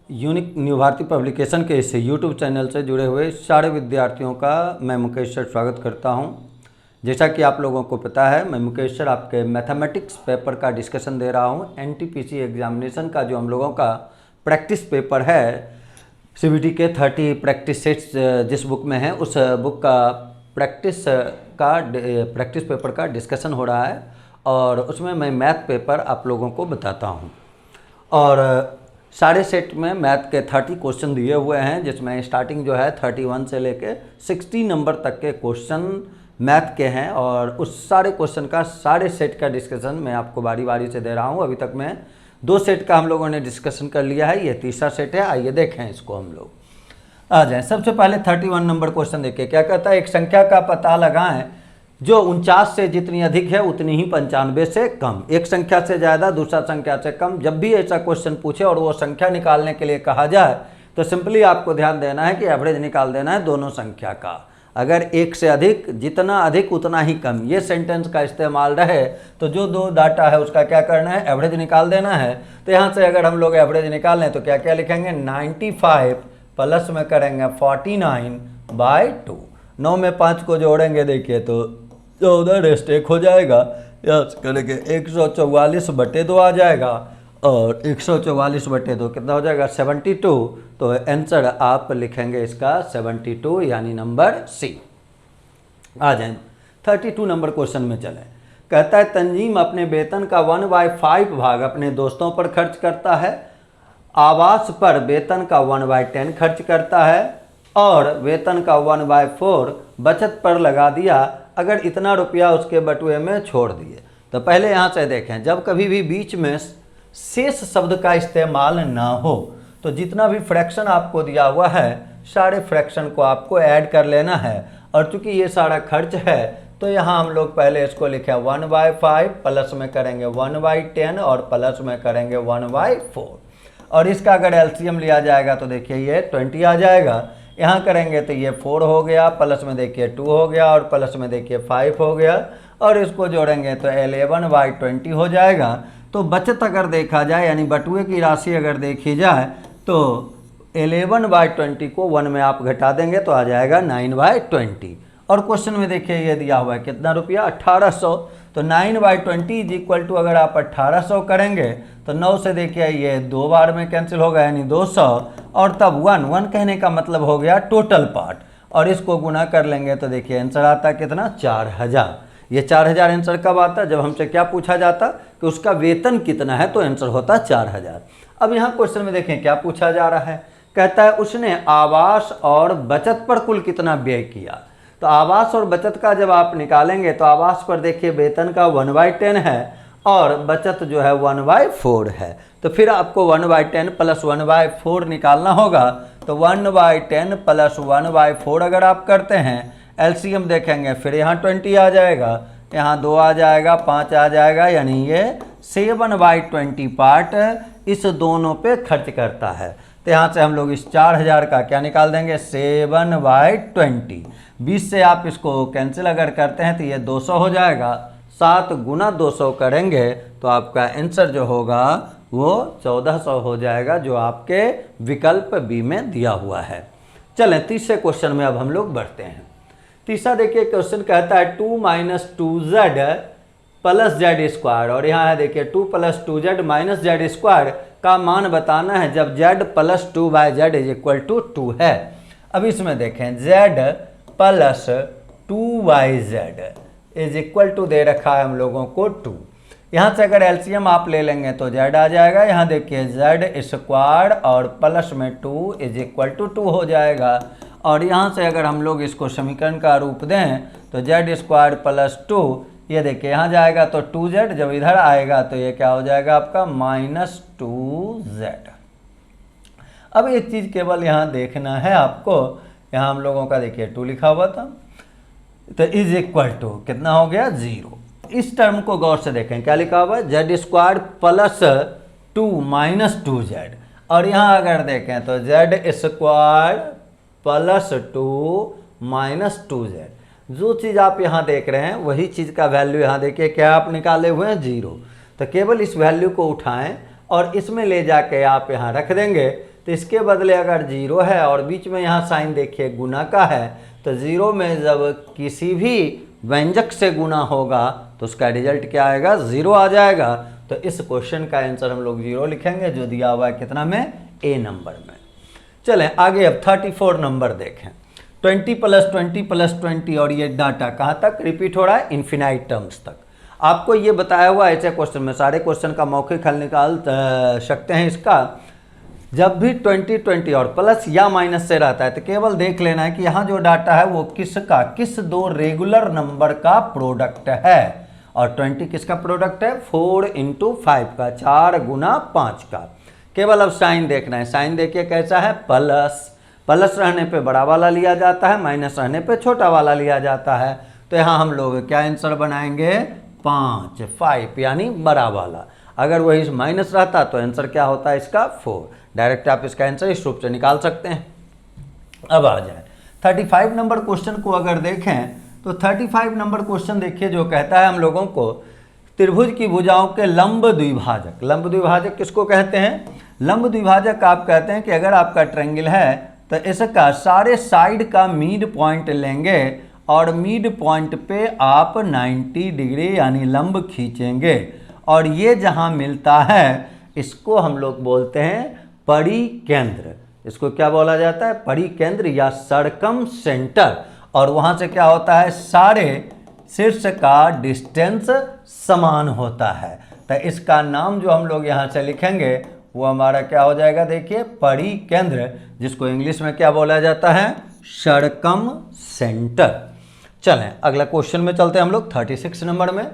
Unique new Bharti publication के इस YouTube channel से जुड़े हुए सारे विद्यार्थियों का मैं मुकेश सर स्वागत करता हूं। जैसा कि आप लोगों को पता है, मैं मुकेश सर आपके मैथमेटिक्स पेपर का डिस्कशन दे रहा हूं। एनटीपीसी एग्जामिनेशन का जो हम लोगों का प्रैक्टिस पेपर है, सीबीटी के 30 प्रैक्टिस सेट्स जिस बुक में है, उस बुक का प्रैक्टिस पेपर का डिस्कशन हो रहा है और उसमें मैं मैथ पेपर आप लोगों को बताता हूँ। और सारे सेट में मैथ के 30 क्वेश्चन दिए हुए हैं, जिसमें स्टार्टिंग जो है 31 से लेके 60 नंबर तक के क्वेश्चन मैथ के हैं और उस सारे क्वेश्चन का सारे सेट का डिस्कशन मैं आपको बारी बारी से दे रहा हूं। अभी तक मैं 2 सेट का हम लोगों ने डिस्कशन कर लिया है, ये तीसरा सेट है। आइए देखें इसको, हम लोग आ जाएं। सबसे पहले 31 नंबर क्वेश्चन देखिए, क्या कहता है। एक संख्या का पता लगाएं जो 49 से जितनी अधिक है उतनी ही 95 से कम। एक संख्या से ज़्यादा, दूसरा संख्या से कम। जब भी ऐसा क्वेश्चन पूछे और वो संख्या निकालने के लिए कहा जाए तो सिंपली आपको ध्यान देना है कि एवरेज निकाल देना है दोनों संख्या का। अगर एक से अधिक, जितना अधिक उतना ही कम, ये सेंटेंस का इस्तेमाल रहे तो जो दो डाटा है उसका क्या करना है, एवरेज निकाल देना है। तो यहाँ से अगर हम लोग एवरेज निकाल लें तो क्या क्या लिखेंगे, 95 प्लस में करेंगे 49/2। 9 में 5 को जोड़ेंगे देखिए तो 14 रेस्ट 1 हो जाएगा, यस करेंगे 144/2 आ जाएगा और 144/2 कितना हो जाएगा, 72। तो आंसर आप लिखेंगे इसका 72, यानी नंबर सी। आ जाए 32 नंबर क्वेश्चन में चलें। कहता है तंजीम अपने वेतन का 1/5 भाग अपने दोस्तों पर खर्च करता है, आवास पर वेतन का 1/10 खर्च करता है और वेतन का 1/4 बचत पर लगा दिया। अगर इतना रुपया उसके बटुए में छोड़ दिए। तो पहले यहाँ से देखें, जब कभी भी बीच में शेष शब्द का इस्तेमाल ना हो तो जितना भी फ्रैक्शन आपको दिया हुआ है सारे फ्रैक्शन को आपको ऐड कर लेना है। और चूंकि ये सारा खर्च है तो यहाँ हम लोग पहले इसको लिखे 1/5 प्लस में करेंगे 1/10 और प्लस में करेंगे 1/4। और इसका अगर एलसीएम लिया जाएगा तो देखिए ये 20 आ जाएगा। यहाँ करेंगे तो ये 4 हो गया, प्लस में देखिए 2 हो गया और प्लस में देखिए 5 हो गया और इसको जोड़ेंगे तो 11/20 हो जाएगा। तो बचत अगर देखा जाए, यानी बटुए की राशि अगर देखी जाए तो 11/20 को 1 में आप घटा देंगे तो आ जाएगा 9/20। और क्वेश्चन में देखिए ये दिया हुआ है कितना रुपया, 1800। तो 9/20 इज इक्वल टू, अगर आप 1800 करेंगे तो 9 से देखिए ये 2 बार में कैंसिल होगा, यानी 200 और तब 1 कहने का मतलब हो गया टोटल पार्ट। और इसको गुना कर लेंगे तो देखिए आंसर आता कितना, 4000। ये 4000 आंसर कब आता, जब हमसे क्या पूछा जाता कि उसका वेतन कितना है, तो आंसर होता 4000। अब यहाँ क्वेश्चन में देखें क्या पूछा जा रहा है। कहता है उसने आवास और बचत पर कुल कितना व्यय किया। तो आवास और बचत का जब आप निकालेंगे तो आवास पर देखिए वेतन का 1/10 है और बचत जो है 1/4 है। तो फिर आपको 1/10 प्लस 1/4 निकालना होगा। तो 1/10 प्लस 1/4 अगर आप करते हैं, एलसीएम देखेंगे फिर यहाँ 20 आ जाएगा, यहाँ 2 आ जाएगा, 5 आ जाएगा, यानी ये 7/20 पार्ट इस दोनों पे खर्च करता है। तो यहाँ से हम लोग इस 4000 का क्या निकाल देंगे, 7/20। 20 से आप इसको कैंसिल अगर करते हैं तो ये 200 हो जाएगा। 7 गुना 200 करेंगे तो आपका आंसर जो होगा वो 1400 हो जाएगा, जो आपके विकल्प बी में दिया हुआ है। चलें तीसरे क्वेश्चन में अब हम लोग बढ़ते हैं। तीसरा देखिए क्वेश्चन कहता है 2 - 2z प्लस z²। और यहाँ है देखिए 2 + 2z - z² का मान बताना है जब z + 2/z = 2 है। अब इसमें देखें z + 2/z = दे रखा है हम लोगों को 2। यहाँ से अगर एलसीएम आप ले लेंगे तो z आ जाएगा। यहाँ देखिए z² और प्लस में 2 = 2 हो जाएगा। और यहाँ से अगर हम लोग इसको समीकरण का रूप दें तो z² + 2, ये देखिए यहाँ जाएगा तो 2z, जब इधर आएगा तो ये क्या हो जाएगा आपका -2z। अब एक चीज़ केवल यहाँ देखना है आपको, यहाँ हम लोगों का देखिए 2 लिखा हुआ था तो = कितना हो गया, 0। इस टर्म को गौर से देखें, क्या लिखा हुआ है, z² + 2 - 2z। और यहाँ अगर देखें तो z² + 2 - 2z। जो चीज़ आप यहाँ देख रहे हैं वही चीज़ का वैल्यू यहाँ देखिए क्या आप निकाले हुए हैं, 0। तो केवल इस वैल्यू को उठाएं और इसमें ले जाके आप यहाँ रख देंगे तो इसके बदले अगर 0 है और बीच में यहाँ साइन देखिए गुना का है, तो 0 में जब किसी भी व्यंजक से गुना होगा तो उसका रिजल्ट क्या आएगा, 0 आ जाएगा। तो इस क्वेश्चन का आंसर हम लोग 0 लिखेंगे, जो दिया हुआ है कितना में, ए नंबर में। चलें आगे, अब 34 नंबर देखें। 20 + 20 + 20 और ये डाटा कहाँ तक रिपीट हो रहा है, इन्फिनाइट टर्म्स तक। आपको ये बताया हुआ ऐसे क्वेश्चन में, सारे क्वेश्चन का मौखिक हल निकाल सकते हैं इसका। जब भी 20 20 और प्लस या माइनस से रहता है तो केवल देख लेना है कि यहाँ जो डाटा है वो किसका, किस दो रेगुलर नंबर का प्रोडक्ट है। और 20 किसका प्रोडक्ट है, 4 × 5 का, 4 × 5 का। केवल अब साइन देखना है, साइन देखिए कैसा है, प्लस। प्लस रहने पे बड़ा वाला लिया जाता है, माइनस रहने पे छोटा वाला लिया जाता है। तो यहाँ हम लोग क्या आंसर बनाएंगे, 5 यानी बड़ा वाला। अगर वही माइनस रहता तो आंसर क्या होता है इसका, 4। डायरेक्ट आप इसका आंसर इस रूप से निकाल सकते हैं। अब आ जाए 35 नंबर क्वेश्चन को अगर देखें तो 35 नंबर क्वेश्चन देखिए, जो कहता है हम लोगों को त्रिभुज की भुजाओं के लंब द्विभाजक। लंब द्विभाजक किसको कहते हैं, लंब द्विभाजक आप कहते हैं कि अगर आपका ट्रायंगल है तो इसका सारे साइड का मिड पॉइंट लेंगे और मिड पॉइंट पे आप 90 डिग्री यानी लंब खींचेंगे, और ये जहाँ मिलता है इसको हम लोग बोलते हैं परिकेंद्र। इसको क्या बोला जाता है, परिकेंद्र या सर्कम सेंटर। और वहाँ से क्या होता है, सारे शीर्ष का डिस्टेंस समान होता है। तो इसका नाम जो हम लोग यहाँ से लिखेंगे वो हमारा क्या हो जाएगा, देखिए परिकेंद्र, जिसको इंग्लिश में क्या बोला जाता है, सर्कम सेंटर। चलें अगला क्वेश्चन में चलते हैं हम लोग। 36 नंबर में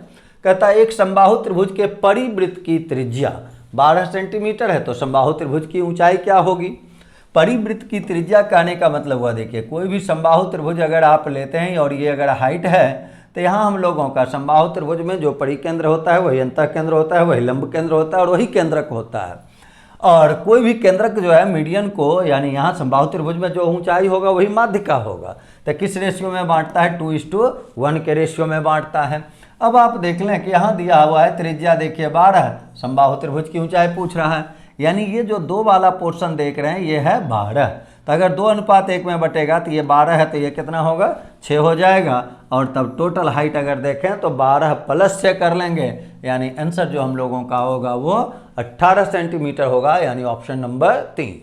कहता है एक समबाहु त्रिभुज के परिवृत्त की त्रिज्या 12 सेंटीमीटर है, तो समबाहु त्रिभुज की ऊंचाई क्या होगी। परिवृत्त की त्रिज्या कहने का मतलब हुआ, देखिए कोई भी समबाहु त्रिभुज अगर आप लेते हैं और ये अगर हाइट है, तो यहाँ हम लोगों का समबाहु त्रिभुज में जो परिकेंद्र होता है वही अंतः केंद्र होता है, वही लंब केंद्र होता है और वही केंद्रक होता है। और कोई भी केंद्रक जो है मीडियन को, यानी यहाँ समबाहु त्रिभुज में जो ऊंचाई होगा वही माध्य का होगा। तो किस रेशियो में बांटता है, 2:1 के रेशियो में बांटता है। अब आप देख लें कि यहाँ दिया हुआ है त्रिज्या देखिए 12, समबाहु त्रिभुज की ऊंचाई पूछ रहा है, यानी ये जो 2 वाला पोर्शन देख रहे हैं ये है 12। तो अगर 2:1 में बटेगा तो ये 12 है, तो ये कितना होगा, 6 हो जाएगा। और तब टोटल हाइट अगर देखें तो 12 प्लस 6 कर लेंगे, यानी आंसर जो हम लोगों का होगा वो 18 सेंटीमीटर होगा, यानी ऑप्शन नंबर 3।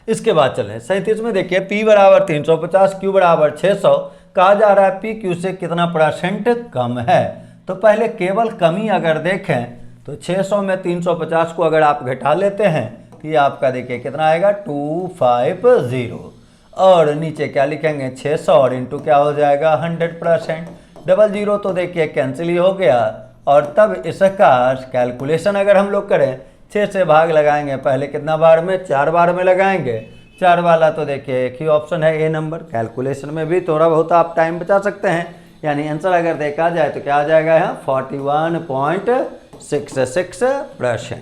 इसके बाद चलें 37 में देखिए P = 350, Q = 600। कहा जा रहा है P Q से कितना % कम है। तो पहले केवल कमी अगर देखें तो 600 में 350 को अगर आप घटा लेते हैं तो ये आपका देखिए कितना आएगा, 250। और नीचे क्या लिखेंगे, 600 और इंटू क्या हो जाएगा, 100%। 00 तो देखिए कैंसिल ही हो गया। और तब इसका कैलकुलेशन अगर हम लोग करें, 6 से भाग लगाएंगे, पहले कितना बार में, 4 बार में लगाएंगे। 4 वाला तो देखिए एक ही ऑप्शन है, ए नंबर। कैलकुलेशन में भी थोड़ा बहुत आप टाइम बचा सकते हैं, यानी आंसर अगर देखा जाए तो क्या आ जाएगा यहाँ 41.66%।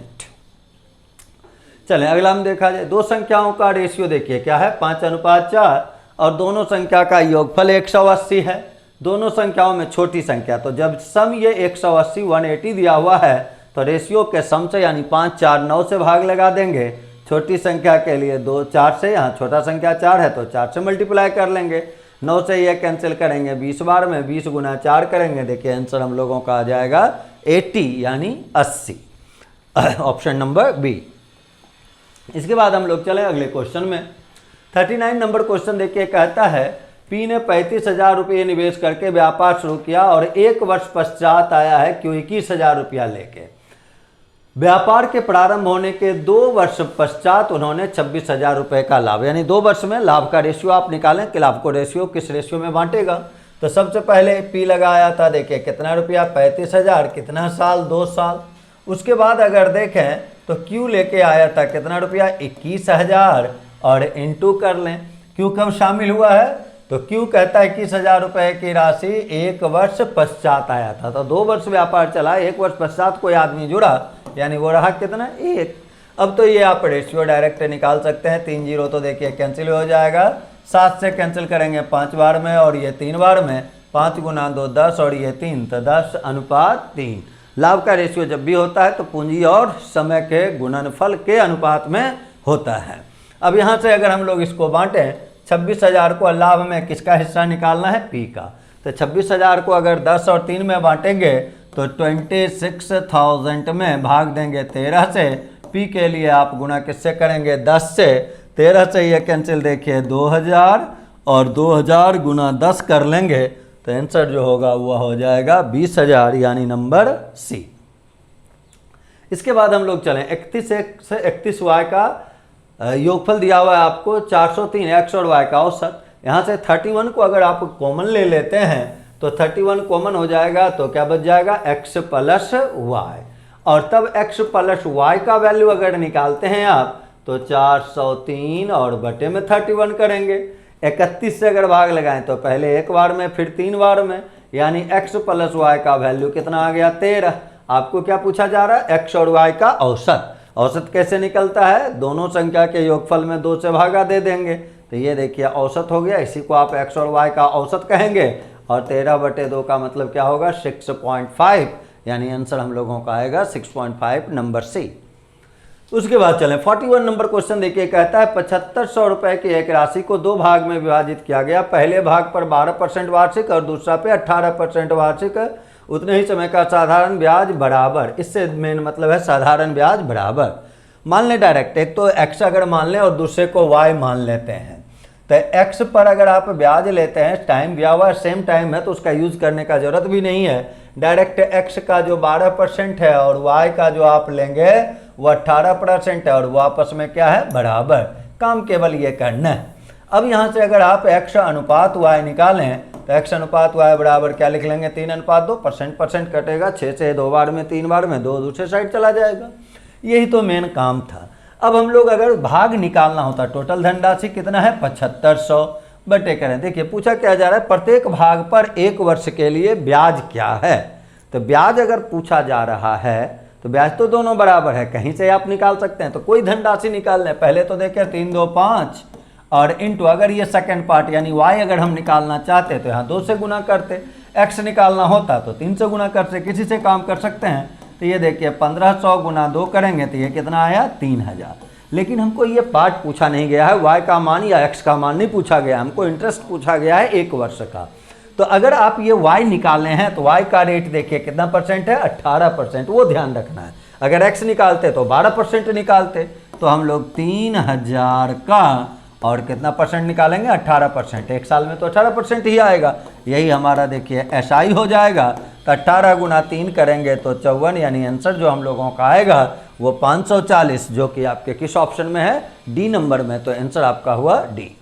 चलें अगला हम देखा जाए, दो संख्याओं का रेशियो देखिए क्या है, 5:4, और दोनों संख्या का योगफल 180 है। दोनों संख्याओं में छोटी संख्या, तो जब सम ये 180 180 दिया हुआ है तो रेशियो के सम से यानी 5 4 9 से भाग लगा देंगे। छोटी संख्या के लिए 2 4 से, यहाँ छोटा संख्या 4 है तो 4 से मल्टीप्लाई कर लेंगे। 9 से ये कैंसिल करेंगे 20 बार में, 20 × 4 करेंगे, देखिए आंसर हम लोगों का आ जाएगा 80 यानी 80, ऑप्शन नंबर बी। इसके बाद हम लोग चले अगले क्वेश्चन में। 39 नंबर क्वेश्चन देखिए, कहता है पी ने 35,000 रुपये निवेश करके व्यापार शुरू किया और 1 वर्ष पश्चात आया है क्यों 21,000 रुपया लेके। व्यापार के प्रारंभ होने के 2 वर्ष पश्चात उन्होंने 26,000 रुपये का लाभ, यानी 2 वर्ष में लाभ का रेशियो आप निकालें कि लाभ को रेशियो किस रेशियो में बांटेगा। तो सबसे पहले पी लगाया था, देखिए कितना रुपया, 35,000, कितना साल, 2 साल। उसके बाद अगर देखें तो क्यू लेके आया था कितना रुपया, 21,000, और इंटू कर लें। क्यू कब शामिल हुआ है, तो क्यू कहता है 21,000 रुपये की राशि 1 वर्ष पश्चात आया था। तो 2 वर्ष व्यापार चला, 1 वर्ष पश्चात कोई आदमी जुड़ा, यानी वो रहा कितना, 1। अब तो ये आप रेशियो डायरेक्ट निकाल सकते हैं। 3 0 तो देखिए कैंसिल हो जाएगा, 7 से कैंसिल करेंगे 5 बार में और ये 3 बार में, 5 × 2 10 और ये 3, तो 10:3। लाभ का रेशियो जब भी होता है तो पूंजी और समय के गुणनफल के अनुपात में होता है। अब यहाँ से अगर हम लोग इसको बांटें, 26,000 को लाभ में किसका हिस्सा निकालना है, पी का। तो 26,000 को अगर 10 और 3 में बांटेंगे तो 26,000 में भाग देंगे 13 से। पी के लिए आप गुना किससे करेंगे, 10 से। 13 से ये कैंसिल, देखिए 2000 और 2000 गुना 10 कर लेंगे तो आंसर जो होगा वह हो जाएगा 20,000, यानी नंबर सी। इसके बाद हम लोग चलें 31 से 31y का योगफल दिया हुआ है आपको 403 x और y का औसत। यहाँ से 31 को अगर आप कॉमन ले लेते हैं तो 31 कॉमन हो जाएगा तो क्या बच जाएगा, x प्लस y। और तब x प्लस y का वैल्यू अगर निकालते हैं आप तो 403 और बटे में 31 करेंगे। 31 से अगर भाग लगाएं तो पहले एक बार में फिर 3 बार में, यानी x प्लस y का वैल्यू कितना आ गया, 13। आपको क्या पूछा जा रहा है, x और y का औसत। औसत कैसे निकलता है, दोनों संख्या के योगफल में 2 से भागा दे देंगे। तो ये देखिए औसत हो गया, इसी को आप x और y का औसत कहेंगे। और 13/2 का मतलब क्या होगा, 6.5, यानी आंसर हम लोगों का आएगा 6.5, नंबर सी। उसके बाद चलें 41 नंबर क्वेश्चन देखिए, कहता है 7500 रुपए की एक राशि को 2 भाग में विभाजित किया गया। पहले भाग पर 12% वार्षिक और दूसरा पे 18% वार्षिक। उतने ही समय का साधारण ब्याज बराबर। इससे मेन मतलब है साधारण ब्याज बराबर। मान लें डायरेक्ट, एक तो x अगर मान लें और दूसरे को y मान लेते हैं। तो x पर अगर आप ब्याज लेते हैं, टाइम दिया हुआ सेम टाइम है तो उसका यूज करने का जरूरत भी नहीं है। डायरेक्ट x का जो 12% है और y का जो आप लेंगे वो 18% है और वो आपस में क्या है, बराबर। काम केवल ये करना है। अब यहाँ से अगर आप x अनुपात y निकालें तो x अनुपात y बराबर क्या लिख लेंगे, 3:2। परसेंट कटेगा, 6 से 2 बार में 3 बार में 2 दूसरे साइड चला जाएगा। यही तो मेन काम था। अब हम लोग अगर भाग निकालना होता, टोटल धनराशि कितना है, 7500 बटे करें। देखिए पूछा क्या जा रहा है, प्रत्येक भाग पर 1 वर्ष के लिए ब्याज क्या है। तो ब्याज अगर पूछा जा रहा है तो ब्याज तो दोनों बराबर है, कहीं से आप निकाल सकते हैं। तो कोई धनराशि निकाल लें। पहले तो देखें 3 2 5 और इंटू, अगर ये सेकंड पार्ट यानी y अगर हम निकालना चाहते तो यहाँ 2 से गुना करते। x निकालना होता तो 3 से गुना करते, किसी से काम कर सकते हैं। तो ये देखिए 1500 गुना 2 करेंगे तो ये कितना आया, 3000। लेकिन हमको ये पार्ट पूछा नहीं गया है, y का मान या x का मान नहीं पूछा गया, हमको इंटरेस्ट पूछा गया है 1 वर्ष का। तो अगर आप ये y निकालने हैं तो y का रेट देखिए कितना परसेंट है, 18%, वो ध्यान रखना है। अगर x निकालते तो 12% निकालते। तो हम लोग 3000 का और कितना परसेंट निकालेंगे, 18%। 1 साल में तो 18% ही आएगा। यही हमारा देखिए SI हो जाएगा। तो 18 गुना 3 करेंगे तो 54, यानी आंसर जो हम लोगों का आएगा वो 540, जो कि आपके किस ऑप्शन में है, डी नंबर में। तो आंसर आपका हुआ डी।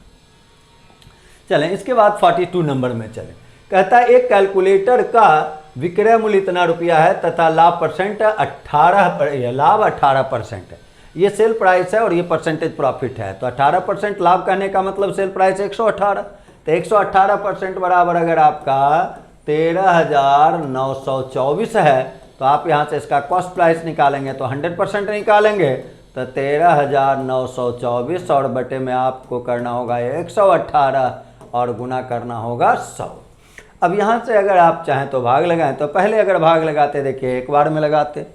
चलें इसके बाद 42 नंबर में चलें। कहता है एक कैलकुलेटर का विक्रय मूल्य इतना रुपया है तथा लाभ परसेंट 18% है। ये सेल प्राइस है और ये परसेंटेज प्रॉफिट है। तो 18% लाभ करने का मतलब सेल प्राइस 118। तो 118% बराबर अगर आपका 13,924 है तो आप यहाँ से इसका कॉस्ट प्राइस निकालेंगे तो 100% निकालेंगे। तो 13,924 और बटे में आपको करना होगा 118 और गुना करना होगा 100। अब यहाँ से अगर आप चाहें तो भाग लगाएं। तो पहले अगर भाग लगाते, देखिए एक बार में लगाते,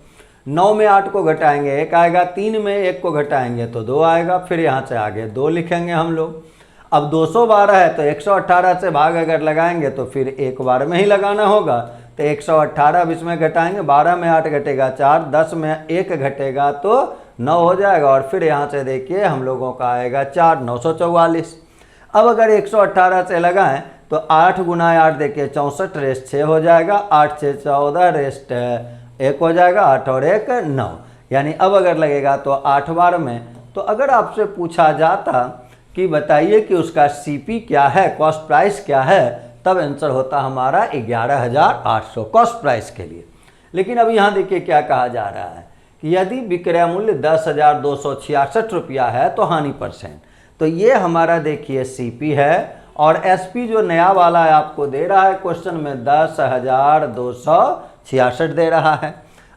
9 में 8 को घटाएंगे 1 आएगा, 3 में 1 को घटाएंगे तो 2 आएगा, फिर यहाँ से आगे 2 लिखेंगे हम लोग। अब 212 है तो 118 से भाग अगर लगाएंगे तो फिर एक बार में ही लगाना होगा। तो 118 अब इसमें घटाएंगे, 12 में 8 घटेगा 4, 10 में 1 घटेगा तो 9 हो जाएगा। और फिर यहाँ से देखिए हम लोगों का आएगा 4, 944। अब अगर 118 से लगाएं तो 8 गुना 8 देखिए 64 रेस्ट 6 हो जाएगा, 8 6 14 रेस्ट 1 हो जाएगा, 8 और 1 9। यानी अब अगर लगेगा तो 8 बार में। तो अगर आपसे पूछा जाता कि बताइए कि उसका CP क्या है, कॉस्ट प्राइस क्या है, तब आंसर होता हमारा 11,800 कॉस्ट प्राइस के लिए। लेकिन अब यहाँ देखिए क्या कहा जा रहा है कि यदि विक्रय मूल्य 10,266 रुपया है तो हानि परसेंट। तो ये हमारा देखिए CP है और SP जो नया वाला है आपको दे रहा है क्वेश्चन में 10,266 दे रहा है।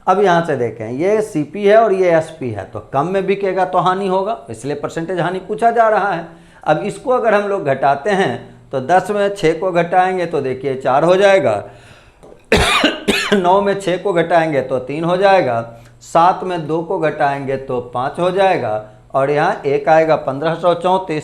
अब यहाँ से देखें ये CP है और ये SP है, तो कम में बिकेगा तो हानि होगा, इसलिए परसेंटेज हानि पूछा जा रहा है। अब इसको अगर हम लोग घटाते हैं तो 10 में 6 को घटाएंगे तो देखिए 4 हो जाएगा, 9 में 6 को घटाएंगे तो 3 हो जाएगा, 7 में 2 को घटाएंगे तो 5 हो जाएगा और यहाँ 1 आएगा 1534।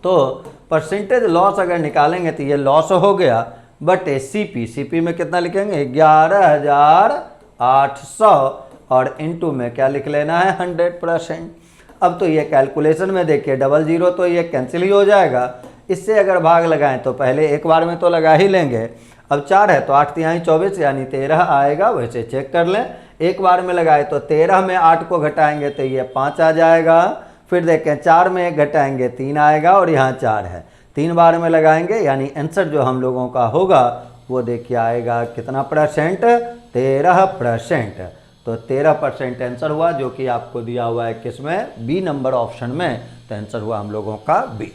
तो परसेंटेज लॉस अगर निकालेंगे तो ये लॉस हो गया, बट सीपी में कितना लिखेंगे 11,800 और इनटू में क्या लिख लेना है 100%। अब तो ये कैलकुलेशन में देखिए 00 तो ये कैंसिल ही हो जाएगा। इससे अगर भाग लगाएं तो पहले एक बार में तो लगा ही लेंगे। अब 4 है तो 8 तिहाई 24 यानी 13 आएगा। वैसे चेक कर लें, एक बार में लगाए तो 13 में 8 को घटाएंगे तो ये 5 आ जाएगा। फिर देखें 4 में 1 घटाएंगे 3 आएगा और यहाँ 4 है। 3 बार में लगाएंगे यानी आंसर जो हम लोगों का होगा वो देखिए आएगा कितना परसेंट 13%। तो 13% आंसर हुआ, जो कि आपको दिया हुआ है किसमें बी नंबर ऑप्शन में। तो आंसर हुआ हम लोगों का बी।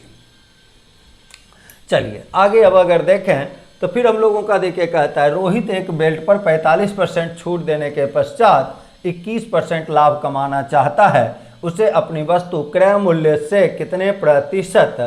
चलिए आगे अब अगर देखें तो फिर हम लोगों का देखिए कहता है रोहित एक बेल्ट पर 45% छूट देने के पश्चात 21% लाभ कमाना चाहता है। उसे अपनी वस्तु क्रय मूल्य से कितने प्रतिशत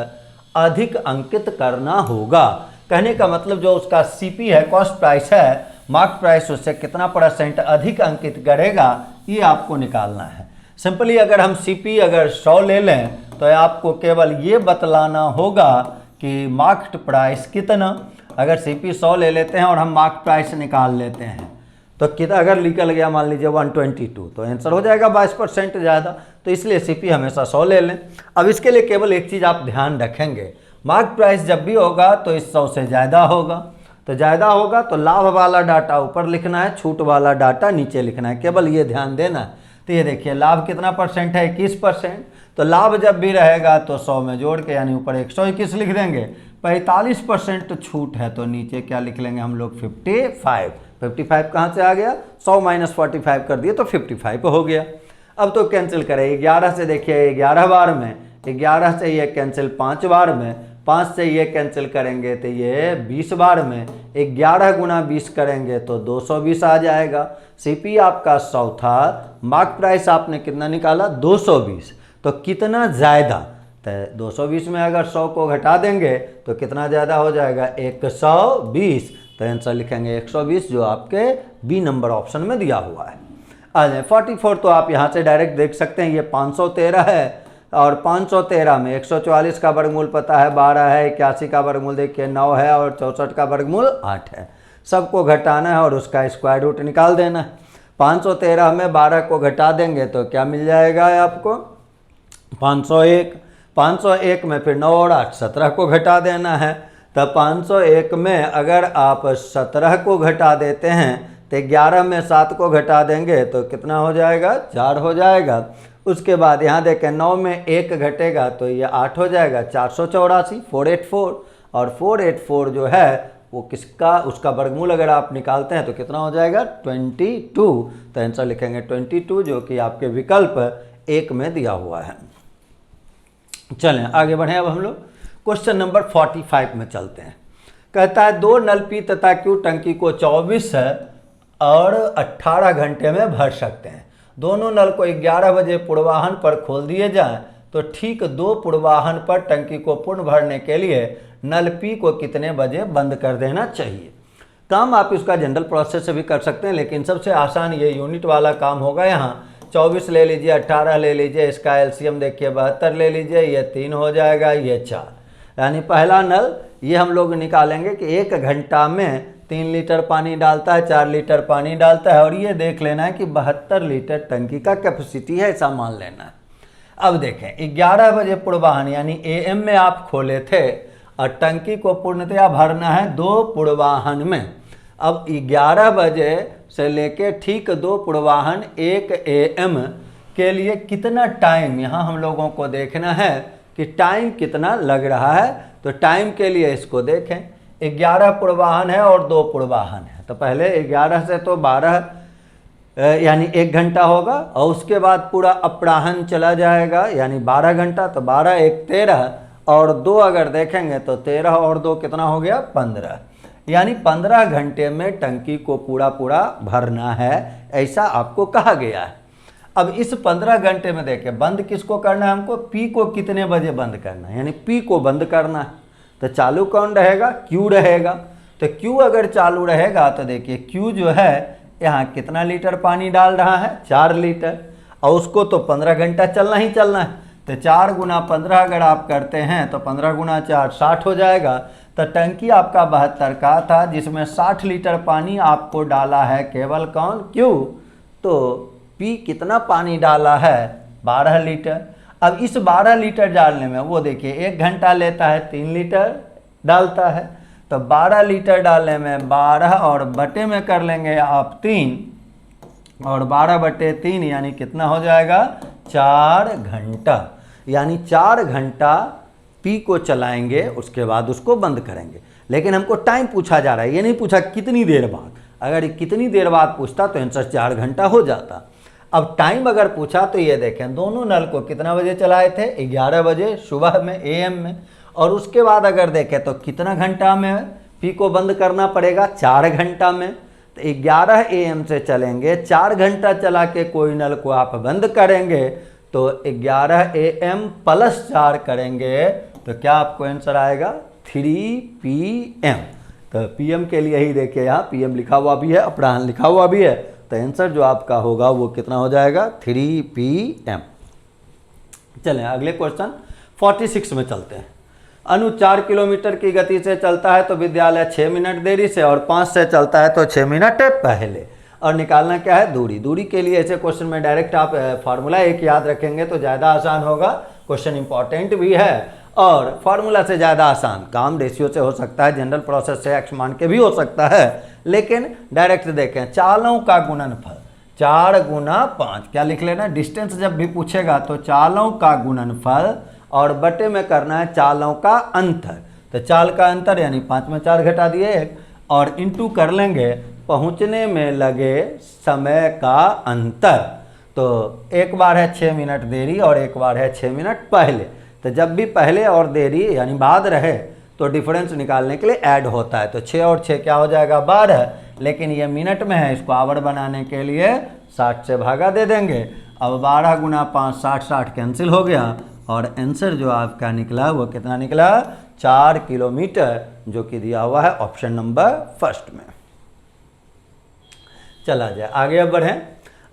अधिक अंकित करना होगा। कहने का मतलब जो उसका सीपी है, कॉस्ट प्राइस है, मार्क प्राइस, उससे कितना परसेंट अधिक अंकित करेगा ये आपको निकालना है। सिंपली अगर हम सीपी अगर 100 ले लें तो आपको केवल ये बतलाना होगा कि मार्केट प्राइस कितना। अगर सीपी 100 ले लेते हैं और हम मार्क प्राइस निकाल लेते हैं तो कितना अगर निकल गया मान लीजिए 122 तो आंसर हो जाएगा 22% ज़्यादा। तो इसलिए सीपी हमेशा 100 ले लें। अब इसके लिए केवल एक चीज़ आप ध्यान रखेंगे, मार्क प्राइस जब भी होगा तो इस 100 से ज़्यादा होगा। तो ज़्यादा होगा तो लाभ वाला डाटा ऊपर लिखना है, छूट वाला डाटा नीचे लिखना है, केवल ये ध्यान देना है। तो ये देखिए लाभ कितना परसेंट है 21%। तो लाभ जब भी रहेगा तो 100 में जोड़ के यानी ऊपर 121 लिख देंगे। 45% छूट है तो नीचे क्या लिख लेंगे हम लोग 55 कहाँ से आ गया 100 माइनस 45 कर दिए तो 55 हो गया। अब तो कैंसिल करें 11 से, देखिए 11 बार में, 11 से ये कैंसिल 5 बार में, 5 से ये कैंसिल करेंगे तो ये 20 बार में, 11 गुना 20 करेंगे तो 220 आ जाएगा। सीपी आपका 100 था, मार्क प्राइस आपने कितना निकाला 220। तो कितना ज़्यादा, तो 220 में अगर 100 को घटा देंगे तो कितना ज़्यादा हो जाएगा 120। तो आंसर लिखेंगे 120 जो आपके बी नंबर ऑप्शन में दिया हुआ है। आ जाए 44 तो आप यहाँ से डायरेक्ट देख सकते हैं, ये 513 है और 513 में 144 का वर्गमूल पता है 12 है, 81 का वर्गमूल देखिए 9 है और 64 का वर्गमूल 8 है। सबको घटाना है और उसका स्क्वायर रूट निकाल देना है। 513 में 12 को घटा देंगे तो क्या मिल जाएगा आपको 501 में फिर 9 और 8 17 को घटा देना है। तब 501 में अगर आप 17 को घटा देते हैं तो 11 में 7 को घटा देंगे तो कितना हो जाएगा 4 हो जाएगा। उसके बाद यहाँ देखें 9 में 1 घटेगा तो ये 8 हो जाएगा 484 484 और 484 जो है वो किसका, उसका वर्गमूल अगर आप निकालते हैं तो कितना हो जाएगा 22। तो आंसर लिखेंगे 22 जो कि आपके विकल्प 1 में दिया हुआ है। चलें आगे बढ़ें, अब हम लोग क्वेश्चन नंबर 45 में चलते हैं। कहता है 2 नल पी तथा क्यू टंकी को 24 और 18 घंटे में भर सकते हैं। दोनों नल को 11 बजे पूर्वाह्न पर खोल दिए जाएं तो ठीक 2 पूर्वाह्न पर टंकी को पूर्ण भरने के लिए नल पी को कितने बजे बंद कर देना चाहिए। काम आप इसका जनरल प्रोसेस से भी कर सकते हैं, लेकिन सबसे आसान ये यूनिट वाला काम होगा। यहाँ 24 ले लीजिए, 18 ले लीजिए, इसका एलसीएम देखिए 72 ले लीजिए, ये 3 हो जाएगा, ये 4। यानी पहला नल ये हम लोग निकालेंगे कि 1 घंटा में 3 लीटर पानी डालता है, 4 लीटर पानी डालता है और ये देख लेना है कि 72 लीटर टंकी का कैपेसिटी है, ऐसा मान लेना है। अब देखें 11 बजे पूर्वाह्न यानी एएम में आप खोले थे और टंकी को पूर्णतया भरना है 2 पूर्वाह्न में। अब 11 बजे से लेके ठीक 2 पूर्वाह्न 1 AM के लिए कितना टाइम यहाँ हम लोगों को देखना है कि टाइम कितना लग रहा है। तो टाइम के लिए इसको देखें, 11 पूर्वाह्न है और 2 पूर्वाह्न है। तो पहले 11 से तो 12 यानी 1 घंटा होगा और उसके बाद पूरा अपराह्न चला जाएगा यानी 12 घंटा। तो 12 1 13 और 2 अगर देखेंगे तो 13 और 2 कितना हो गया 15, यानी 15 घंटे में टंकी को पूरा भरना है, ऐसा आपको कहा गया है। अब इस 15 घंटे में देखें बंद किसको करना है हमको, पी को कितने बजे बंद करना है, यानी पी को बंद करना है। तो चालू कौन रहेगा, क्यू रहेगा। तो क्यू अगर चालू रहेगा तो देखिए क्यू जो है यहाँ कितना लीटर पानी डाल रहा है 4 लीटर। और उसको तो 15 घंटा चलना ही चलना है। तो 4 गुना 15 अगर आप करते हैं तो 15 गुना 4 60 हो जाएगा। तो टंकी आपका 72 का था, जिसमें 60 लीटर पानी आपको डाला है केवल कौन, क्यू। तो पी कितना पानी डाला है, 12 लीटर। अब इस 12 लीटर डालने में वो देखिए 1 घंटा लेता है, 3 लीटर डालता है। तो 12 लीटर डालने में 12 और बटे में कर लेंगे आप 3, और 12 बटे 3 यानी कितना हो जाएगा, 4 घंटा। यानी 4 घंटा पी को चलाएंगे, उसके बाद उसको बंद करेंगे। लेकिन हमको टाइम पूछा जा रहा है, ये नहीं पूछा कितनी देर बाद। अगर ये कितनी देर बाद पूछता तो आंसर 4 घंटा हो जाता। अब टाइम अगर पूछा तो ये देखें, दोनों नल को कितना बजे चलाए थे, 11 बजे सुबह में, AM में। और उसके बाद अगर देखें तो कितना घंटा में पी को बंद करना पड़ेगा, 4 घंटा में। तो 11 AM से चलेंगे, 4 घंटा चला के कोई नल को आप बंद करेंगे तो 11 AM प्लस 4 करेंगे तो क्या आपको आंसर आएगा, 3 PM। तो PM के लिए ही देखिए यहाँ PM लिखा हुआ भी है, अपराह्न लिखा हुआ भी है। तो आंसर जो आपका होगा वो कितना हो जाएगा, 3 PM। चलें अगले क्वेश्चन 46 में चलते हैं। अनु 4 किलोमीटर की गति से चलता है तो विद्यालय 6 मिनट देरी से, और 5 से चलता है तो 6 मिनट पहले। और निकालना क्या है, दूरी। दूरी के लिए ऐसे क्वेश्चन में डायरेक्ट आप फार्मूला एक याद रखेंगे तो ज़्यादा आसान होगा। क्वेश्चन इंपॉर्टेंट भी है और फार्मूला से ज़्यादा आसान काम रेशियो से हो सकता है, जनरल प्रोसेस से एक्स मान के भी हो सकता है। लेकिन डायरेक्ट देखें, चालों का गुणनफल 4 गुना 5, क्या लिख लेना, डिस्टेंस जब भी पूछेगा तो चालों का गुणनफल और बटे में करना है चालों का अंतर। तो चाल का अंतर यानी 5 में 4 घटा दिए 1, और इंटू कर लेंगे पहुंचने में लगे समय का अंतर। तो एक बार है 6 मिनट देरी और एक बार है 6 मिनट पहले। तो जब भी पहले और देरी यानी बाद रहे तो डिफरेंस निकालने के लिए ऐड होता है। तो 6 और 6 क्या हो जाएगा, 12। लेकिन ये मिनट में है, इसको आवर बनाने के लिए 60 से भागा दे देंगे। अब 12 गुना 5 60, 60 कैंसिल हो गया और आंसर जो आपका निकला वो कितना निकला, 4 किलोमीटर, जो कि दिया हुआ है ऑप्शन नंबर फर्स्ट में। चला जाए आगे, अब बढ़ें।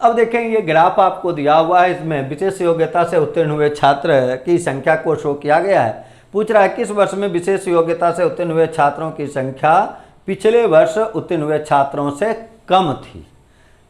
अब देखें ये ग्राफ आपको दिया हुआ है, इसमें विशेष योग्यता से उत्तीर्ण हुए छात्र की संख्या को शो किया गया है। पूछ रहा है किस वर्ष में विशेष योग्यता से उत्तीर्ण हुए छात्रों की संख्या पिछले वर्ष उत्तीर्ण हुए छात्रों से कम थी।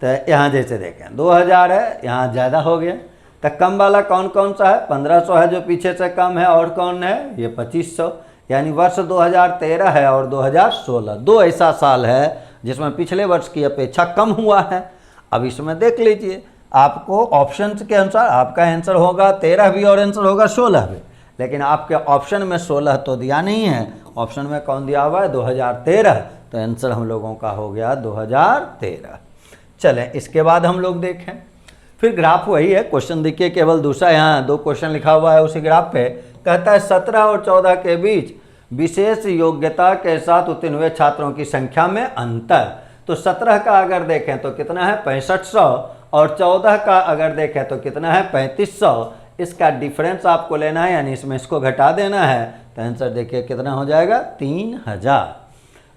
तो यहाँ जैसे देखें 2000 है, यहाँ ज़्यादा हो गया। तो कम वाला कौन कौन सा है, 1500 है जो पीछे से कम है, और कौन है ये 2500। यानी वर्ष 2013 है और 2016, दो ऐसा साल है जिसमें पिछले वर्ष की अपेक्षा कम हुआ है। अब इसमें देख लीजिए, आपको ऑप्शन के अनुसार आपका आंसर होगा 13 भी और आंसर होगा 16 भी, लेकिन आपके ऑप्शन में 16 तो दिया नहीं है, ऑप्शन में कौन दिया हुआ है 2013। तो आंसर हम लोगों का हो गया 2013। चलें इसके बाद हम लोग देखें, फिर ग्राफ वही है, क्वेश्चन देखिए केवल दूसरा, यहाँ 2 क्वेश्चन लिखा हुआ है उसी ग्राफ पे। कहता है 17 और 14 के बीच विशेष योग्यता के साथ उत्तीर्ण हुए छात्रों की संख्या में अंतर। तो 17 का अगर देखें तो कितना है 6500, और 14 का अगर देखें तो कितना है 3500। इसका डिफरेंस आपको लेना है, यानी इसमें इसको घटा देना है। तो आंसर देखिए कितना हो जाएगा 3000।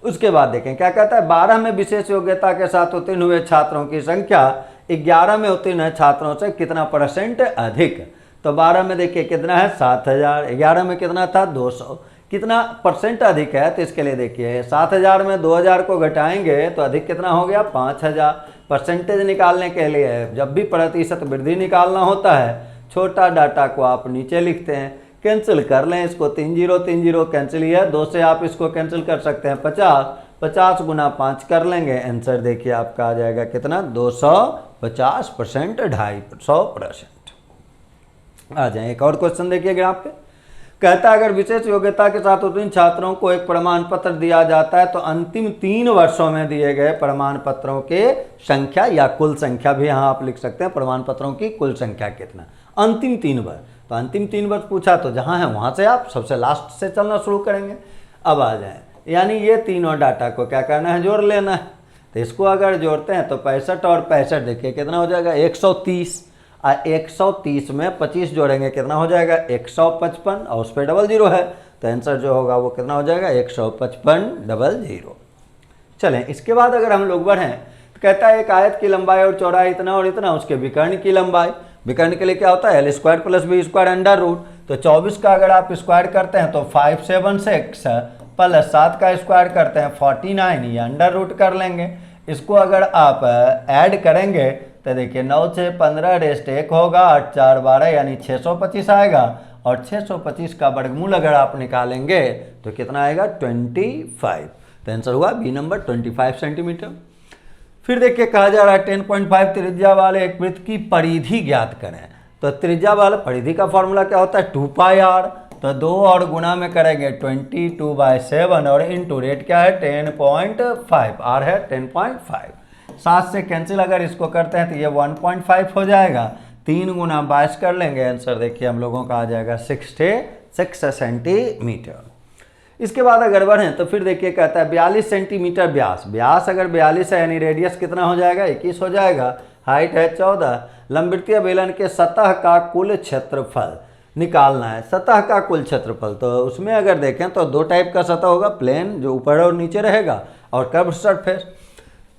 उसके बाद देखें क्या कहता है, 12 में विशेष योग्यता के साथ उत्तीर्ण हुए छात्रों की संख्या 11 में उत्तीर्ण छात्रों से कितना % अधिक। तो 12 में देखिए कितना है 7000, 11 में कितना था 200, कितना % अधिक है। तो इसके लिए देखिए 7000 में 2000 को घटाएंगे तो अधिक कितना हो गया 5000। परसेंटेज निकालने के लिए जब भी प्रतिशत वृद्धि निकालना होता है, छोटा डाटा को आप नीचे लिखते हैं, कैंसिल कर लें इसको, 3 0 3 0 कैंसिल ही है, 2 से आप इसको कैंसिल कर सकते हैं 50, 50 गुना 5 कर लेंगे, आंसर देखिए आपका आ जाएगा कितना 250%, 250%। आ जाए एक और क्वेश्चन देखिए ग्राफ पे। कहता है अगर विशेष योग्यता के साथ उत्तीर्ण छात्रों को एक प्रमाण पत्र दिया जाता है तो अंतिम 3 वर्षों में दिए गए प्रमाण पत्रों के संख्या या कुल संख्या भी यहाँ आप लिख सकते हैं, प्रमाण पत्रों की कुल संख्या कितना, अंतिम 3 वर्ष। तो अंतिम 3 वर्ष पूछा तो जहाँ है वहाँ से आप सबसे लास्ट से चलना शुरू करेंगे। अब आ जाए, यानी ये तीनों डाटा को क्या करना है, जोड़ लेना है। तो इसको अगर जोड़ते हैं तो 65 और 65 देखिए कितना हो जाएगा 130, 130 में 25 जोड़ेंगे कितना हो जाएगा 155, और उस पर डबल 0 है। तो आंसर जो होगा वो कितना हो जाएगा 15500। चलें इसके बाद अगर हम लोग बढ़ें तो कहता है एक आयत की लंबाई और चौड़ाई इतना और इतना, उसके विकर्ण की लंबाई। विकर्ण के लिए क्या होता है, L² + B² अंडर रूट। तो 24 का अगर आप स्क्वायर करते हैं तो 576 प्लस 7 का स्क्वायर करते हैं 49, ये अंडर रूट कर लेंगे। इसको अगर आप ऐड करेंगे तो देखिए 9 से 15 रेस्ट 1 होगा, 8 4 12 यानी 625 आएगा। और 625 का वर्गमूल अगर आप निकालेंगे तो कितना आएगा, 25। तो आंसर हुआ बी नंबर 25 सेंटीमीटर। फिर देखिए कहा जा रहा है 10.5 त्रिज्या वाले एक वृत्त की परिधि ज्ञात करें। तो त्रिज्या वाला परिधि का फॉर्मूला क्या होता है, 2πr। तो 2 और गुना में करेंगे 22/7 और इंटू रेट क्या है 10.5, आर है 10.5। 7 से कैंसिल अगर इसको करते हैं तो ये 1.5 हो जाएगा। 3 गुना 22 कर लेंगे, आंसर देखिए हम लोगों का आ जाएगा 66 सेंटीमीटर। इसके बाद अगर बढ़ें तो फिर देखिए कहता है 42 सेंटीमीटर व्यास। व्यास अगर 42 है यानी रेडियस कितना हो जाएगा, 21 हो जाएगा। हाइट है 14। लंबवृत्तीय बेलन के सतह का कुल क्षेत्रफल निकालना है। सतह का कुल क्षेत्रफल, तो उसमें अगर देखें तो 2 टाइप का सतह होगा, प्लेन जो ऊपर और नीचे रहेगा, और कर्व सरफेस।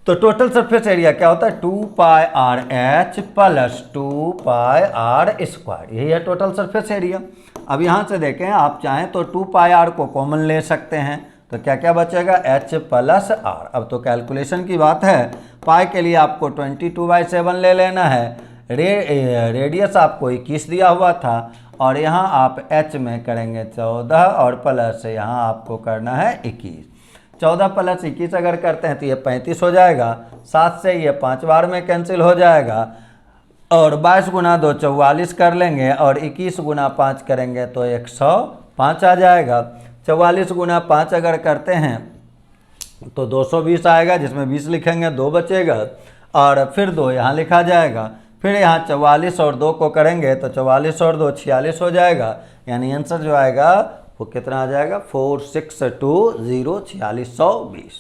तो टोटल सरफेस एरिया क्या होता है, 2πRH + 2πr², यही है टोटल सरफेस एरिया। अब यहाँ से देखें आप चाहें तो 2πr को कॉमन ले सकते हैं, तो क्या क्या बचेगा, h + r। अब तो कैलकुलेशन की बात है, पाई के लिए आपको 22/7 ले लेना है। रेडियस आपको 21 दिया हुआ था, और यहाँ आप h में करेंगे 14 और प्लस यहाँ आपको करना है 21। 14 + 21 अगर करते हैं तो ये 35 हो जाएगा। 7 से ये 5 बार में कैंसिल हो जाएगा, और 22 गुना 2 44 कर लेंगे, और 21 गुना 5 करेंगे तो 105 आ जाएगा। 44 गुना 5 अगर करते हैं तो 220 आएगा, जिसमें 20 लिखेंगे 2 बचेगा, और फिर 2 यहाँ लिखा जाएगा। फिर यहाँ 44 और 2 को करेंगे तो 44 और 2 46 हो जाएगा, यानी आंसर जो आएगा वो कितना आ जाएगा, 4620 4620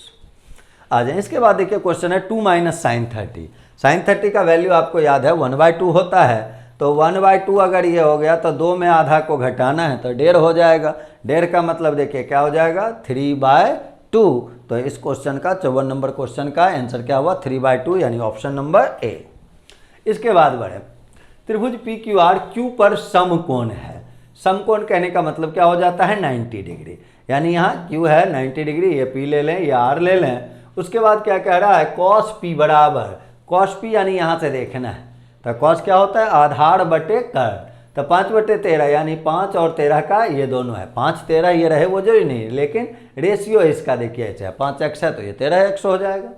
आ जाए। इसके बाद देखिए क्वेश्चन है 2 - sin 30। sin 30 का वैल्यू आपको याद है 1/2 होता है। तो 1/2 अगर ये हो गया तो 2 में आधा को घटाना है तो 1.5 हो जाएगा। 1.5 का मतलब देखिए क्या हो जाएगा, 3/2। तो इस क्वेश्चन का 54 नंबर क्वेश्चन का आंसर क्या हुआ, 3/2, यानी ऑप्शन नंबर ए। इसके बाद बढ़े, त्रिभुज PQR Q पर समकोण है। समकोण कहने का मतलब क्या हो जाता है, 90 डिग्री। यानी यहाँ Q है 90 डिग्री, ये P ले लें, ये R ले लें। उसके बाद क्या कह रहा है, cos P बराबर, cos P यानी यहाँ से देखना है। तो cos क्या होता है, आधार बटे कर्ण। तो 5/13 यानी 5 और 13 का ये दोनों है, 5 13 ये रहे वो जो ही नहीं, लेकिन रेशियो इसका देखिए 5x है तो ये 13x हो जाएगा।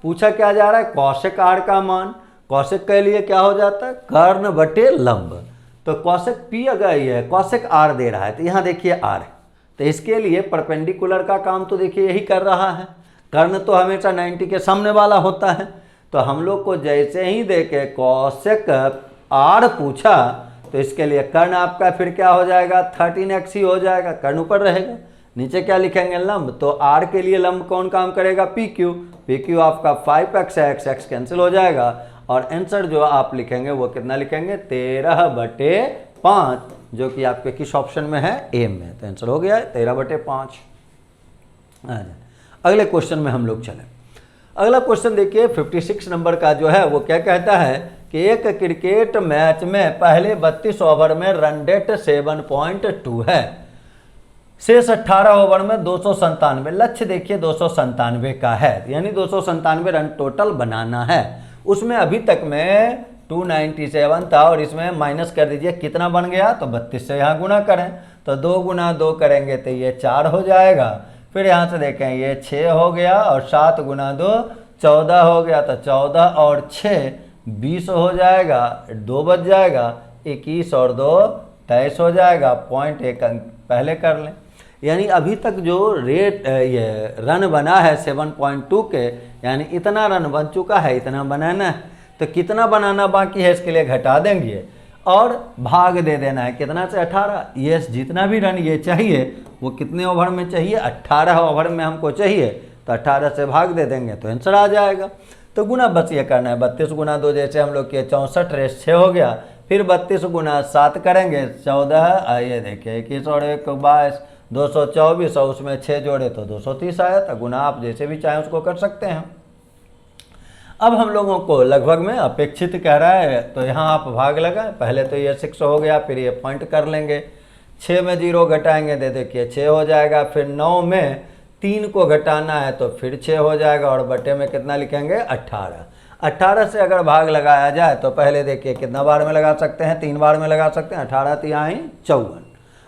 पूछा क्या जा रहा है, कौशिक R का मान। कौशिक के लिए क्या हो जाता है, कर्ण बटे लंब। तो कौशिक P अगर ये कौशिक R दे रहा है तो यहाँ देखिए R है, तो इसके लिए परपेंडिकुलर का काम तो देखिए यही कर रहा है। कर्ण तो हमेशा 90 के सामने वाला होता है। तो हम लोग को जैसे ही देखे कौशिक R पूछा तो इसके लिए कर्ण आपका फिर क्या हो जाएगा, 13x ही हो जाएगा, कर्ण ऊपर रहेगा। नीचे क्या लिखेंगे, लंब। तो R के लिए लंब कौन काम करेगा, PQ। PQ आपका 5x है, x कैंसिल हो जाएगा, और आंसर जो आप लिखेंगे वो कितना लिखेंगे, 13/5, जो कि आपके किस ऑप्शन में है, ए में। तो आंसर हो गया है 13/5। अगले क्वेश्चन में हम लोग चलें। अगला क्वेश्चन देखिए 56 नंबर का जो है वो क्या कहता है कि एक क्रिकेट मैच में पहले 32 ओवर में रन रेट 7.2 है, शेष 18 ओवर में 297, लक्ष्य देखिए 297 का है, यानी 297 रन टोटल बनाना है। उसमें अभी तक में 297 था, और इसमें माइनस कर दीजिए कितना बन गया, तो 32 से यहाँ गुना करें, तो 2 गुना 2 करेंगे तो ये 4 हो जाएगा। फिर यहाँ से देखें ये 6 हो गया, और 7 गुना 2 14 हो गया, तो 14 और 6 20 हो जाएगा, 2 बच जाएगा, 21 और 2 23 हो जाएगा। पॉइंट 1 अंक पहले कर लें, यानी अभी तक जो रेट ये रन बना है 7.2 के, यानी इतना रन बन चुका है, इतना बनाना है। तो कितना बनाना बाकी है इसके लिए घटा देंगे और भाग दे देना है, कितना से 18। ये जितना भी रन ये चाहिए वो कितने ओवर में चाहिए, 18 ओवर में हमको चाहिए, तो 18 से भाग दे देंगे तो आंसर आ जाएगा। तो गुना बस ये करना है, 32 गुना 2 जैसे हम लोग के 64 रेस 6 हो गया, फिर 32 गुना 7 करेंगे 14, ये देखिए 21 और 1 22 224, और उसमें 6 जोड़े तो 230 आया था। गुना आप जैसे भी चाहें उसको कर सकते हैं। अब हम लोगों को लगभग में अपेक्षित कह रहा है, तो यहाँ आप भाग लगाएं। पहले तो ये 6 हो गया, फिर ये पॉइंट कर लेंगे, 6 में 0 घटाएंगे, दे देखिए 6 हो जाएगा। फिर 9 में 3 को घटाना है तो फिर 6 हो जाएगा, और बटे में कितना लिखेंगे 18। 18 से अगर भाग लगाया जाए तो पहले देखिए कितना बार में लगा सकते हैं, 3 बार में लगा सकते हैं, 18 तिहाई 54।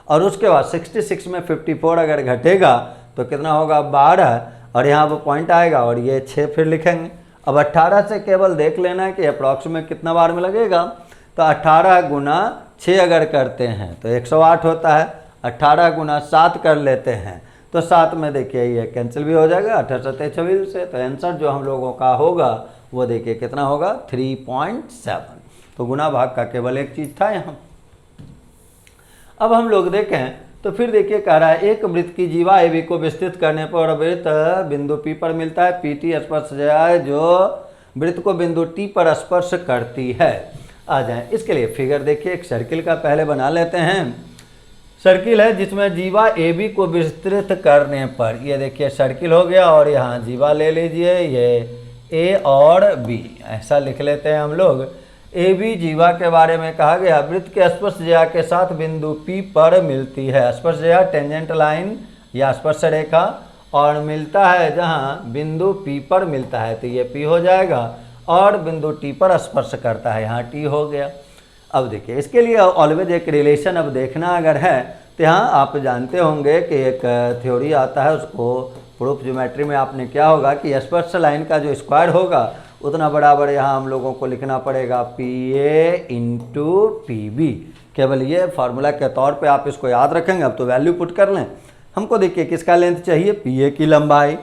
और उसके बाद 66 में 54 अगर घटेगा तो कितना होगा 12, और यहाँ पर पॉइंट आएगा, और ये 6 फिर लिखेंगे। अब 18 से केवल देख लेना है कि अप्रॉक्स में कितना बार में लगेगा, तो 18 गुना 6 अगर करते हैं तो 108 होता है। 18 गुना 7 कर लेते हैं तो 7 में देखिए ये कैंसिल भी हो जाएगा 18 7 26 से। तो आंसर जो हम लोगों का होगा वो देखिए कितना होगा 3.7। तो गुना भाग का केवल एक चीज़ था यहाँ। अब हम लोग देखें तो फिर देखिए कह रहा है एक वृत्त की जीवा AB को विस्तृत करने पर वृत्त बिंदु P पर मिलता है, PT स्पर्श जाए जो वृत्त को बिंदु T पर स्पर्श करती है। आ जाए इसके लिए फिगर देखिए, एक सर्किल का पहले बना लेते हैं। सर्किल है जिसमें जीवा AB को विस्तृत करने पर, ये देखिए सर्किल हो गया, और यहाँ जीवा ले लीजिए, ये A और B ऐसा लिख लेते हैं हम लोग। AB जीवा के बारे में कहा गया वृत्त के स्पर्शज्या के साथ बिंदु P पर मिलती है। स्पर्शज्या टेंजेंट लाइन या स्पर्श रेखा, और मिलता है जहाँ बिंदु P पर मिलता है तो ये P हो जाएगा, और बिंदु T पर स्पर्श करता है, यहाँ T हो गया। अब देखिए इसके लिए ऑलवेज एक रिलेशन अब देखना अगर है तो यहाँ आप जानते होंगे कि एक थ्योरी आता है, उसको प्रूफ ज्योमेट्री में आपने क्या होगा कि स्पर्श लाइन का जो स्क्वायर होगा उतना बराबर यहाँ हम लोगों को लिखना पड़ेगा PA इंटू PB। केवल ये फार्मूला के तौर पे आप इसको याद रखेंगे। अब तो वैल्यू पुट कर लें। हमको देखिए किसका लेंथ चाहिए, PA की लंबाई।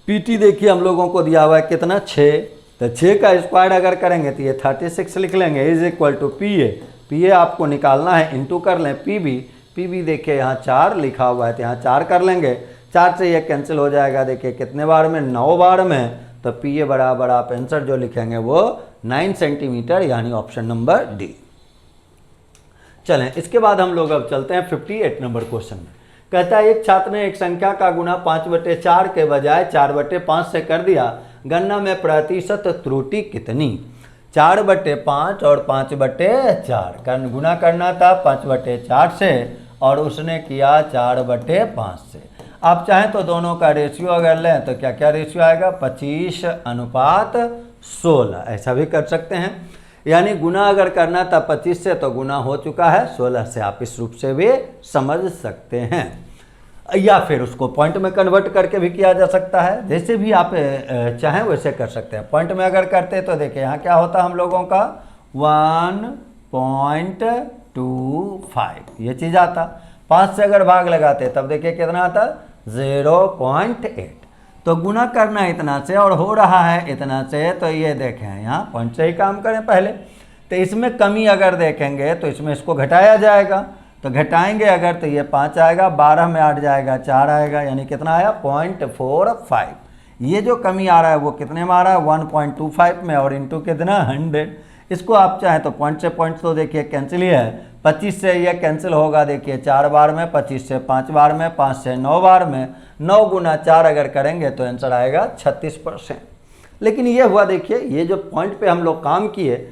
PT देखिए हम लोगों को दिया हुआ है कितना 6, तो 6 का स्क्वायर अगर करेंगे तो ये 36 लिख लेंगे is equal to PA। PA आपको निकालना है, इंटू कर लें PB। PB देखिए यहाँ 4 लिखा हुआ है तो यहाँ 4 कर लेंगे, 4 से ये कैंसिल हो जाएगा। देखिए कितने बार में 9 बार में, तो PA बराबर आप आंसर जो लिखेंगे वो 9 सेंटीमीटर, यानी ऑप्शन नंबर डी। चलें इसके बाद हम लोग अब चलते हैं 58 नंबर क्वेश्चन में। कहता है एक छात्र ने एक संख्या का गुना 5/4 के बजाय 4/5 से कर दिया, गणना में प्रतिशत त्रुटि कितनी। 4/5 और 5/4 गुना करना था 5/4 से, और उसने किया 4/5 से। आप चाहें तो दोनों का रेशियो अगर लें तो क्या क्या रेशियो आएगा 25:16, ऐसा भी कर सकते हैं। यानी गुना अगर करना था 25 से तो गुना हो चुका है 16 से, आप इस रूप से भी समझ सकते हैं, या फिर उसको पॉइंट में कन्वर्ट करके भी किया जा सकता है। जैसे भी आप चाहें वैसे कर सकते हैं। पॉइंट में अगर करते तो देखिए यहाँ क्या होता हम लोगों का 1.25 ये चीज़ आता। 5 से अगर भाग लगाते तब देखिए कितना आता 0.8। तो गुना करना है इतना से और हो रहा है इतना से, तो ये देखें यहाँ पॉइंट से ही काम करें पहले। तो इसमें कमी अगर देखेंगे तो इसमें इसको घटाया जाएगा, तो घटाएंगे अगर तो ये 5 आएगा, 12 में 8 जाएगा 4 आएगा, यानी कितना आया 0.45। ये जो कमी आ रहा है वो कितने में आ रहा है 1.25 में, और इंटू कितना 100। इसको आप चाहें तो पॉइंट से पॉइंट तो देखिए कैंसिल ही है, 25 से ये कैंसिल होगा देखिए 4 बार में, 25 से 5 बार में, 5 से 9 बार में, 9 गुना 4 अगर करेंगे तो आंसर आएगा 36%। लेकिन ये हुआ देखिए, ये जो पॉइंट पे हम लोग काम किए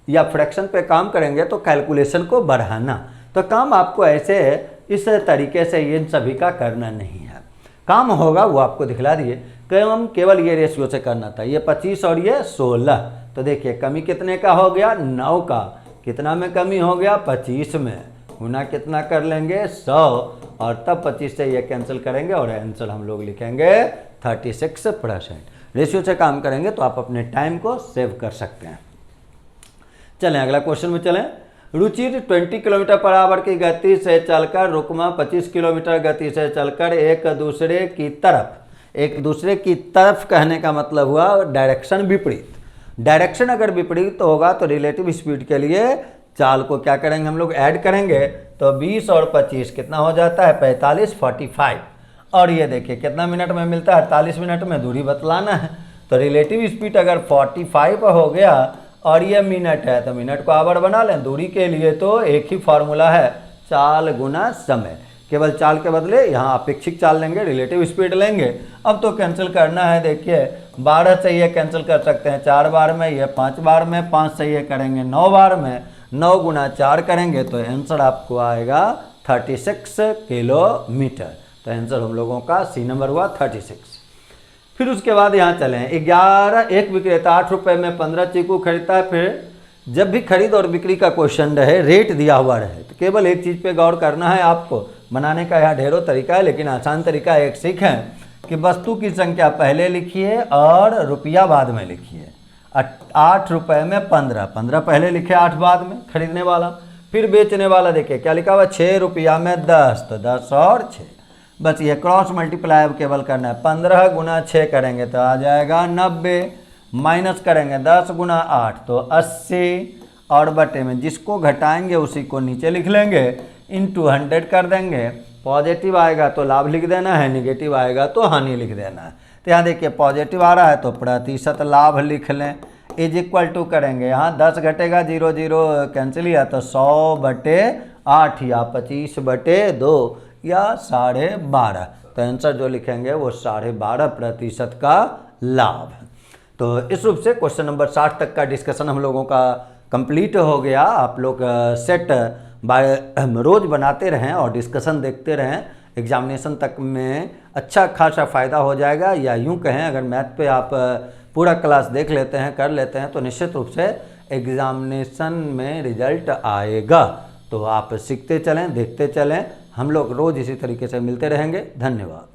या फ्रैक्शन पे काम करेंगे तो कैलकुलेशन को बढ़ाना, तो काम आपको ऐसे इस तरीके से इन सभी का करना नहीं है। काम होगा वो आपको दिखला दिए, काम केवल ये रेशियो से करना था, ये 25 और ये 16। तो देखिए कमी कितने का हो गया 9 का, कितना में कमी हो गया 25 में, गुना कितना कर लेंगे 100, और तब 25 से ये कैंसिल करेंगे और आंसर हम लोग लिखेंगे 36%। रेशियो से काम करेंगे तो आप अपने टाइम को सेव कर सकते हैं। चलें अगला क्वेश्चन में चलें। रुचिर 20 किलोमीटर पर आवर की गति से चलकर रुकमा 25 किलोमीटर गति से चलकर एक दूसरे की तरफ कहने का मतलब हुआ डायरेक्शन विपरीत। डायरेक्शन अगर विपरीत होगा तो रिलेटिव स्पीड के लिए चाल को क्या करेंगे हम लोग ऐड करेंगे, तो 20 और 25 कितना हो जाता है 45, 45। और ये देखिए कितना मिनट में मिलता है 48 मिनट में, दूरी बतलाना है। तो रिलेटिव स्पीड अगर 45 हो गया और ये मिनट है तो मिनट को आवर बना लें। दूरी के लिए तो एक ही फार्मूला है, चाल गुना समय, केवल चाल के बदले यहाँ अपेक्षिक चाल लेंगे, रिलेटिव स्पीड लेंगे। अब तो कैंसिल करना है। देखिए 12 से ये कैंसिल कर सकते हैं 4 बार में, ये 5 बार में, 5 से ये करेंगे 9 बार में, 9 गुना 4 करेंगे तो आंसर आपको आएगा 36 किलोमीटर। तो आंसर हम लोगों का सी नंबर हुआ 36। फिर उसके बाद यहाँ चलें 11, एक विक्रेता 8 रुपये में 15 चीकू खरीदता है। फिर जब भी खरीद और बिक्री का क्वेश्चन रहे, रेट दिया हुआ रहे, तो केवल एक चीज़ पे गौर करना है आपको। बनाने का यहाँ ढेरों तरीका है, लेकिन आसान तरीका एक सीखें कि वस्तु की संख्या पहले लिखिए और रुपया बाद में लिखिए। 8 रुपये में 15, 15 पहले लिखे, 8 बाद में खरीदने वाला। फिर बेचने वाला देखिए क्या लिखा हुआ, 6 रुपया में 10, तो 10 और 6, बस ये क्रॉस मल्टीप्लाई अब केवल करना है। 15 गुना 6 करेंगे तो आ जाएगा 90, माइनस करेंगे 10 गुना 8 तो 80, और बटे में जिसको घटाएंगे उसी को नीचे लिख लेंगे, इनटू 100 कर देंगे। पॉजिटिव आएगा तो लाभ लिख देना है, निगेटिव आएगा तो हानि लिख देना है। तो यहाँ देखिए पॉजिटिव आ रहा है तो प्रतिशत लाभ लिख लें, इज इक्वल टू करेंगे, यहाँ 10 घटेगा 0 0 कैंसिल या तो 100/8 या 25/2 या 12.5। तो आंसर जो लिखेंगे वो 12.5% का लाभ है। तो इस रूप से क्वेश्चन नंबर 60 तक का डिस्कशन हम लोगों का कंप्लीट हो गया। आप लोग सेट बाय रोज़ बनाते रहें और डिस्कशन देखते रहें, एग्जामिनेशन तक में अच्छा खासा फ़ायदा हो जाएगा। या यूँ कहें अगर मैथ पे आप पूरा क्लास देख लेते हैं, कर लेते हैं, तो निश्चित रूप से एग्ज़ामिनेशन में रिजल्ट आएगा। तो आप सीखते चलें, देखते चलें, हम लोग रोज़ इसी तरीके से मिलते रहेंगे। धन्यवाद।